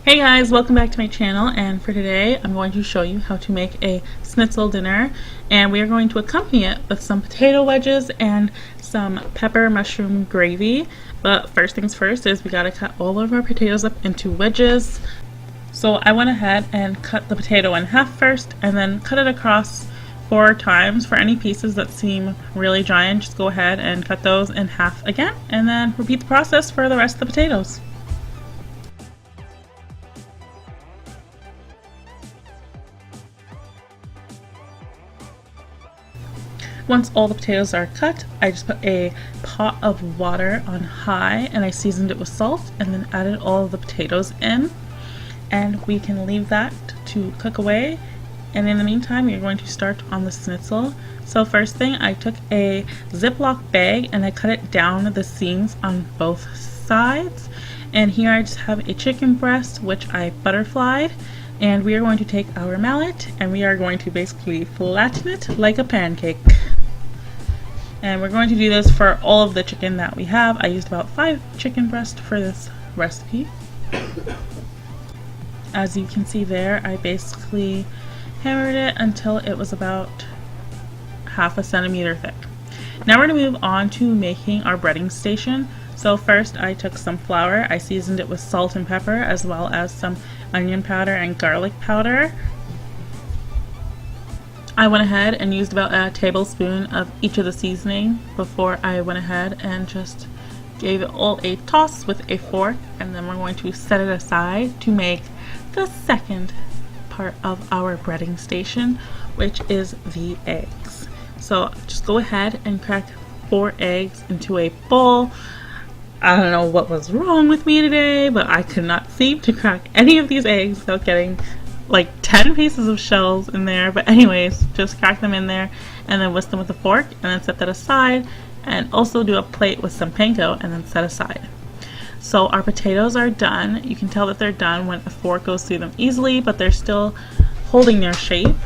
Hey guys, welcome back to my channel, and for today I'm going to show you how to make a schnitzel dinner, and we are going to accompany it with some potato wedges and some pepper mushroom gravy. But first things first is we gotta cut all of our potatoes up into wedges. So I went ahead and cut the potato in half first and then cut it across 4 times. For any pieces that seem really giant, just go ahead and cut those in half again and then repeat the process for the rest of the potatoes. Once all the potatoes are cut, I just put a pot of water on high and I seasoned it with salt and then added all of the potatoes in, and we can leave that to cook away. And in the meantime, you're going to start on the schnitzel. So first thing, I took a Ziploc bag and I cut it down the seams on both sides. And here I just have a chicken breast, which I butterflied. And we are going to take our mallet and we are going to basically flatten it like a pancake. And we're going to do this for all of the chicken that we have. I used about 5 chicken breasts for this recipe. As you can see there, I basically hammered it until it was about half a centimeter thick. Now we're going to move on to making our breading station. So first I took some flour, I seasoned it with salt and pepper as well as some onion powder and garlic powder. I went ahead and used about a tablespoon of each of the seasoning before I went ahead and just gave it all a toss with a fork, and then we're going to set it aside to make the second part of our breading station, which is the eggs. So just go ahead and crack 4 eggs into a bowl. I don't know what was wrong with me today, but I could not seem to crack any of these eggs without getting like 10 pieces of shells in there. But anyways, just crack them in there and then whisk them with a fork and then set that aside, and also do a plate with some panko and then set aside. So our potatoes are done. You can tell that they're done when a fork goes through them easily, but they're still holding their shape.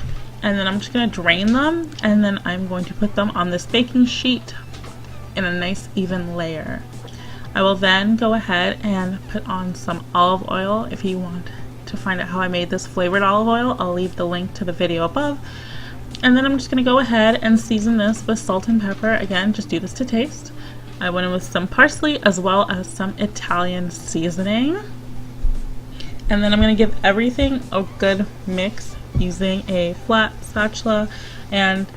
And then I'm just going to drain them, and then I'm going to put them on this baking sheet in a nice even layer. I will then go ahead and put on some olive oil. If you want to find out how I made this flavored olive oil, I'll leave the link to the video above. And then I'm just going to go ahead and season this with salt and pepper. Again, just do this to taste. I went in with some parsley as well as some Italian seasoning. And then I'm going to give everything a good mix using a flat spatula, and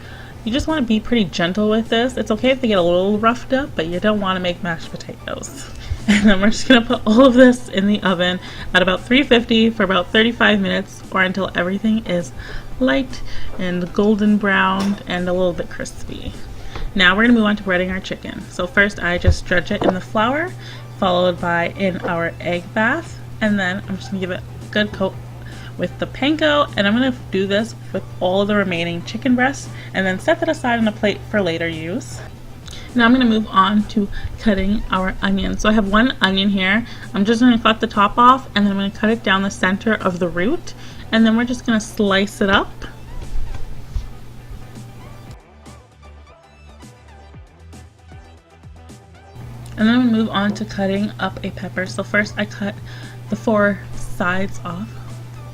you just want to be pretty gentle with this. It's okay if they get a little roughed up, but you don't want to make mashed potatoes. And then we're just going to put all of this in the oven at about 350 for about 35 minutes, or until everything is light and golden brown and a little bit crispy. Now we're going to move on to breading our chicken. So first I just dredge it in the flour, followed by in our egg bath, and then I'm just going to give it a good coat with the panko, and I'm going to do this with all the remaining chicken breasts and then set that aside on a plate for later use. Now I'm going to move on to cutting our onion. So I have 1 onion here. I'm just going to cut the top off, and then I'm going to cut it down the center of the root, and then we're just going to slice it up. And then I'm going to move on to cutting up a pepper. So first I cut the 4 sides off.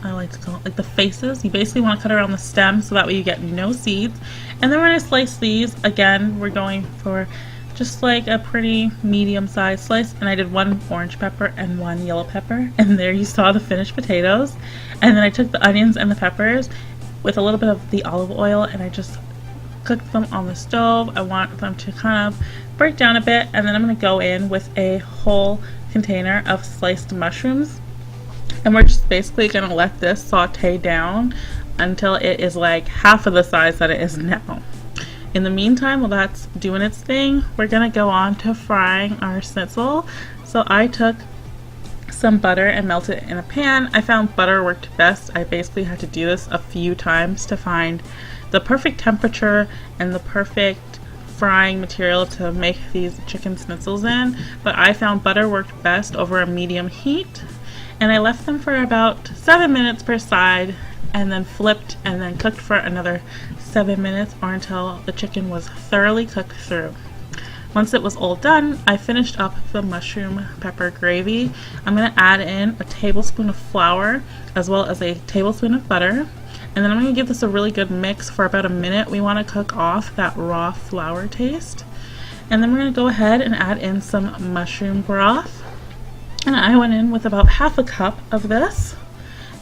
I like to call it like the faces. You basically want to cut around the stem so that way you get no seeds. And then we're going to slice these. Again, we're going for just like a pretty medium sized slice. And I did 1 orange pepper and 1 yellow pepper. And there you saw the finished potatoes. And then I took the onions and the peppers with a little bit of the olive oil and I just cooked them on the stove. I want them to kind of break down a bit. And then I'm going to go in with a whole container of sliced mushrooms. And we're just basically going to let this saute down until it is like half of the size that it is now. In the meantime, while that's doing its thing, we're going to go on to frying our schnitzel. So I took some butter and melted it in a pan. I found butter worked best. I basically had to do this a few times to find the perfect temperature and the perfect frying material to make these chicken schnitzels in. But I found butter worked best over a medium heat. And I left them for about 7 minutes per side, and then flipped and then cooked for another 7 minutes or until the chicken was thoroughly cooked through. Once it was all done, I finished up the mushroom pepper gravy. I'm going to add in a tablespoon of flour as well as a tablespoon of butter. And then I'm going to give this a really good mix for about a minute. We want to cook off that raw flour taste. And then we're going to go ahead and add in some mushroom broth. And I went in with about half a cup of this.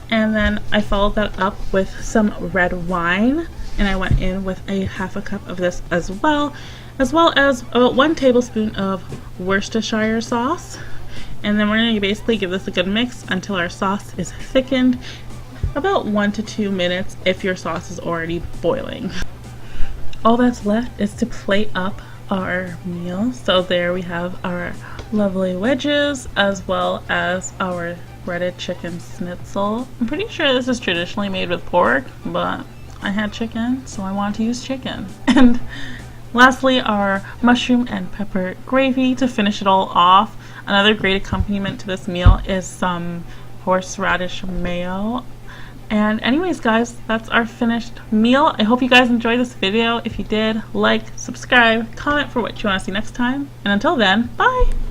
And then I followed that up with some red wine. And I went in with a half a cup of this as well as about 1 tablespoon of Worcestershire sauce. And then we're going to basically give this a good mix until our sauce is thickened, about 1 to 2 minutes if your sauce is already boiling. All that's left is to plate up our meal. So there we have our lovely wedges as well as our breaded chicken schnitzel. I'm pretty sure this is traditionally made with pork, but I had chicken, so I wanted to use chicken. And lastly, our mushroom and pepper gravy to finish it all off. Another great accompaniment to this meal is some horseradish mayo. And anyways, guys, that's our finished meal. I hope you guys enjoyed this video. If you did, like, subscribe, comment for what you want to see next time. And until then, bye!